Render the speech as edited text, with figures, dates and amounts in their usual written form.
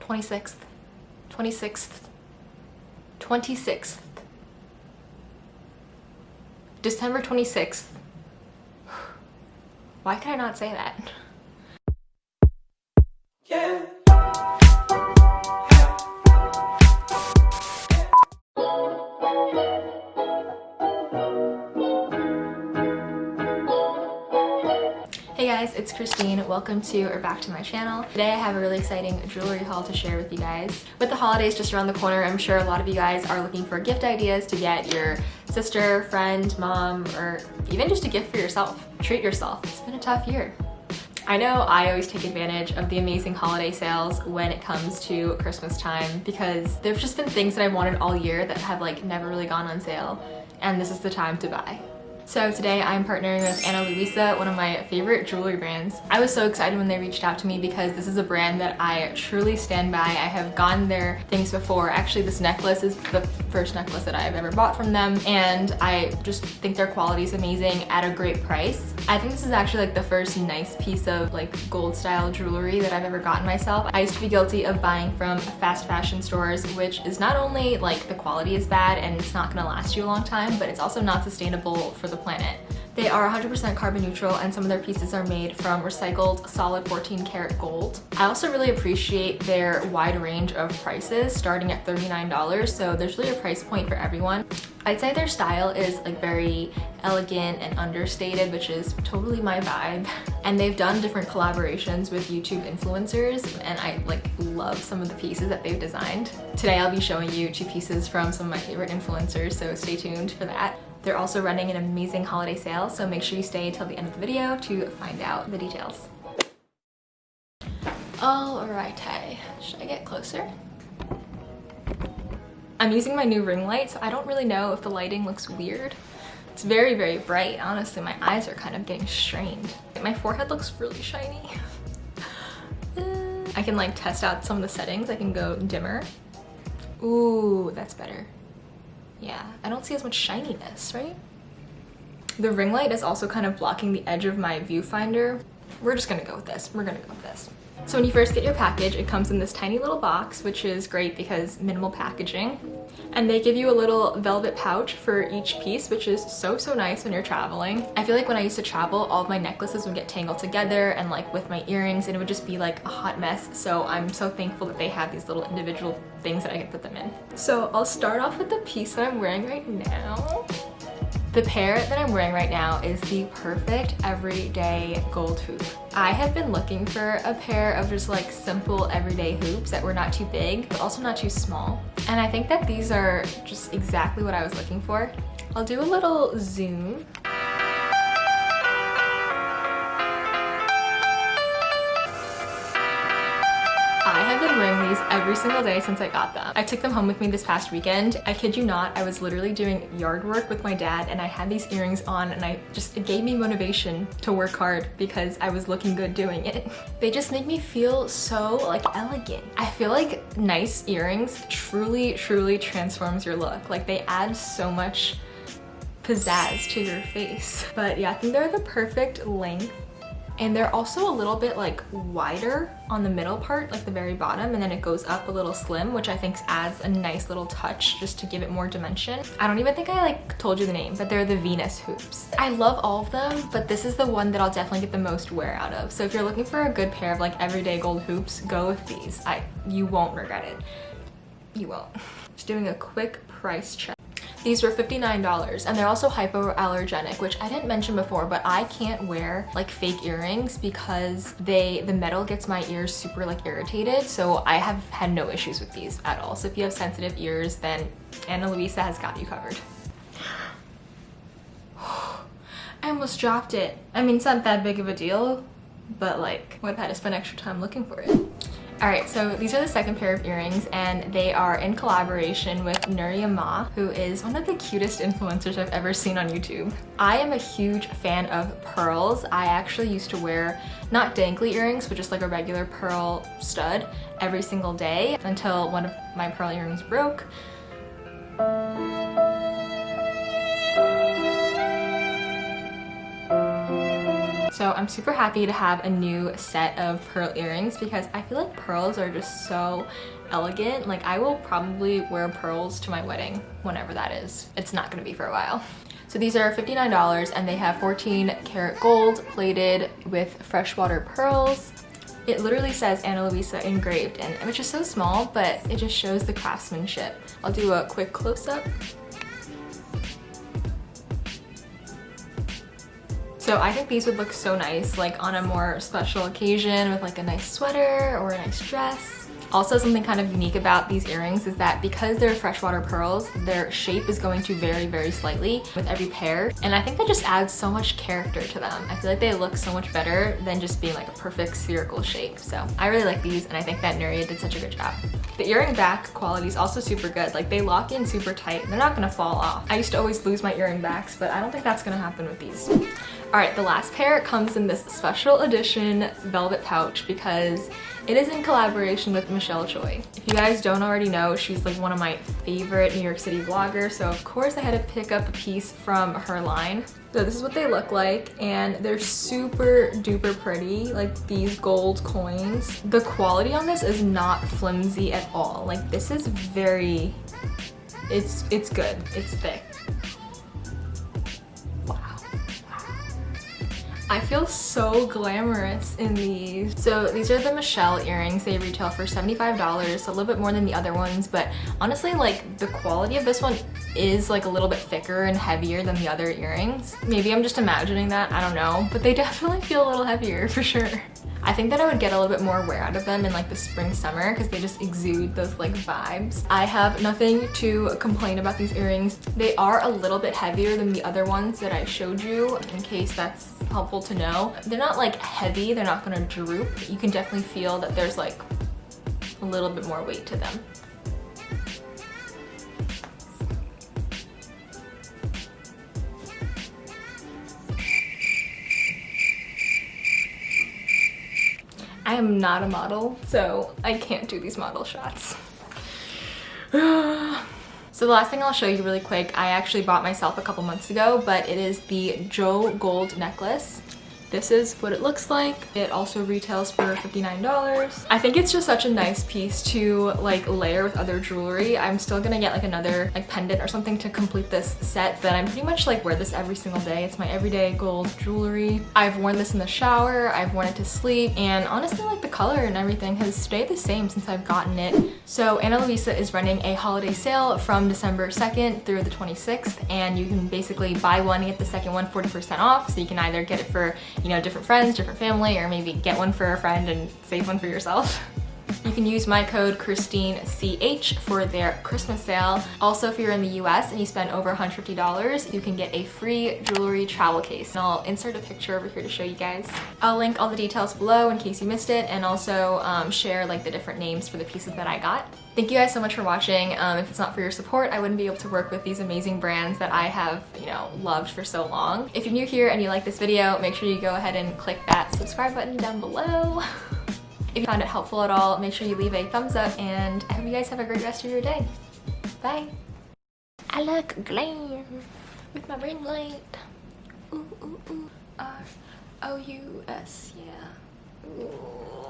26th. 26th. 26th. December 26th. Why could I not say that? Yeah. Hey guys, it's Christine. Welcome to or back to my channel. Today I have a really exciting jewelry haul to share with you guys. With the holidays just around the corner, I'm sure a lot of you guys are looking for gift ideas to get your sister, friend, mom, or even just a gift for yourself. Treat yourself. It's been a tough year. I know I always take advantage of the amazing holiday sales when it comes to Christmas time because there've just been things that I've wanted all year that have like never really gone on sale, and this is the time to buy. So today I'm partnering with Luisa, one of my favorite jewelry brands. I was so excited when they reached out to me because this is a brand that I truly stand by. I have gotten their things before. Actually, this necklace is the first necklace that I've ever bought from them, and I just think their quality is amazing at a great price. I think this is actually like the first nice piece of like gold style jewelry that I've ever gotten myself. I used to be guilty of buying from fast fashion stores, which is not only like the quality is bad and it's not gonna last you a long time, but it's also not sustainable for the planet. They are 100% carbon neutral, and some of their pieces are made from recycled solid 14 karat gold. I also really appreciate their wide range of prices starting at $39, so there's really a price point for everyone. I'd say their style is like very elegant and understated, which is totally my vibe. And they've done different collaborations with YouTube influencers, and I like love some of the pieces that they've designed. Today I'll be showing you 2 pieces from some of my favorite influencers, so stay tuned for that. They're also running an amazing holiday sale, so make sure you stay till the end of the video to find out the details. Alright, should I get closer? I'm using my new ring light, so I don't really know if the lighting looks weird. It's very, very bright. Honestly, my eyes are kind of getting strained. My forehead looks really shiny. I can like test out some of the settings. I can go dimmer. Ooh, that's better. Yeah, I don't see as much shininess, right? The ring light is also kind of blocking the edge of my viewfinder. We're just gonna go with this. We're gonna go with this. So when you first get your package, it comes in this tiny little box, which is great because minimal packaging. And they give you a little velvet pouch for each piece, which is so nice when you're traveling. I feel like when I used to travel, all of my necklaces would get tangled together and like with my earrings, and it would just be like a hot mess. So I'm so thankful that they have these little individual things that I can put them in. So I'll start off with the piece that I'm wearing right now. The pair that I'm wearing right now is the perfect everyday gold hoop. I have been looking for a pair of just like simple everyday hoops that were not too big, but also not too small. And I think that these are just exactly what I was looking for. I'll do a little zoom. I have been wearing these every single day since I got them. I took them home with me this past weekend. I kid you not, I was literally doing yard work with my dad and I had these earrings on, and it gave me motivation to work hard because I was looking good doing it. They just make me feel so like elegant. I feel like nice earrings truly transforms your look. Like they add so much pizzazz to your face. But yeah, I think they're the perfect length. And they're also a little bit like wider on the middle part, like the very bottom, and then it goes up a little slim, which I think adds a nice little touch just to give it more dimension. I don't even think I like told you the name, but they're the Venus hoops. I love all of them, but this is the one that I'll definitely get the most wear out of. So if you're looking for a good pair of like everyday gold hoops, go with these. You won't regret it. You won't. Just doing a quick price check. These were $59, and they're also hypoallergenic, which I didn't mention before, but I can't wear like fake earrings because the metal gets my ears super like irritated, so I have had no issues with these at all. So if you have sensitive ears, then Luisa has got you covered. I almost dropped it. I mean, it's not that big of a deal, but like would have had to spend extra time looking for it. Alright, so these are the second pair of earrings, and they are in collaboration with Nuria, who is one of the cutest influencers I've ever seen on YouTube. I am a huge fan of pearls. I actually used to wear not dangly earrings, but just like a regular pearl stud every single day until one of my pearl earrings broke. So I'm super happy to have a new set of pearl earrings because I feel like pearls are just so elegant. Like I will probably wear pearls to my wedding, whenever that is. It's not gonna be for a while. So these are $59 and they have 14 karat gold plated with freshwater pearls. It literally says Ana Luisa engraved in, which is so small, but it just shows the craftsmanship. I'll do a quick close-up. So I think these would look so nice, like on a more special occasion with like a nice sweater or a nice dress. Also, something kind of unique about these earrings is that because they're freshwater pearls, their shape is going to vary very slightly with every pair. And I think that just adds so much character to them. I feel like they look so much better than just being like a perfect spherical shape. So I really like these and I think that Nuria did such a good job. The earring back quality is also super good. Like they lock in super tight. They're not gonna fall off. I used to always lose my earring backs, but I don't think that's gonna happen with these. All right, the last pair comes in this special edition velvet pouch because it is in collaboration with Michelle Choi. If you guys don't already know, she's like one of my favorite New York City vloggers, so of course I had to pick up a piece from her line. So this is what they look like, and they're super duper pretty, like these gold coins. The quality on this is not flimsy at all. Like this is very, it's good, it's thick. I feel so glamorous in these. So these are the Michelle earrings. They retail for $75, a little bit more than the other ones, but honestly, like the quality of this one is like a little bit thicker and heavier than the other earrings. Maybe I'm just imagining that, I don't know, but they definitely feel a little heavier for sure. I think that I would get a little bit more wear out of them in like the spring, summer because they just exude those like vibes. I have nothing to complain about these earrings. They are a little bit heavier than the other ones that I showed you, in case that's helpful to know. They're not like heavy, they're not gonna droop. You can definitely feel that there's like a little bit more weight to them. I am not a model, so I can't do these model shots. So the last thing I'll show you really quick, I actually bought myself a couple months ago, but it is the Joe gold necklace. This is what it looks like. It also retails for $59. I think it's just such a nice piece to like layer with other jewelry. I'm still gonna get like another like pendant or something to complete this set, but I'm pretty much like wear this every single day. It's my everyday gold jewelry. I've worn this in the shower, I've worn it to sleep, and honestly like the color and everything has stayed the same since I've gotten it. So Ana Luisa is running a holiday sale from December 2nd through the 26th, and you can basically buy one and get the second one 40% off. So you can either get it for, you know, different friends, different family, or maybe get one for a friend and save one for yourself. You can use my code ChristineCH for their Christmas sale. Also, if you're in the US and you spend over $150, you can get a free jewelry travel case. And I'll insert a picture over here to show you guys. I'll link all the details below in case you missed it, and also share like the different names for the pieces that I got. Thank you guys so much for watching. If it's not for your support, I wouldn't be able to work with these amazing brands that I have, you know, loved for so long. If you're new here and you like this video, make sure you go ahead and click that subscribe button down below. If you found it helpful at all, make sure you leave a thumbs up, and I hope you guys have a great rest of your day. Bye. I look glam with my ring light. Ooh, ooh, ooh. R-O-U-S, yeah. Ooh.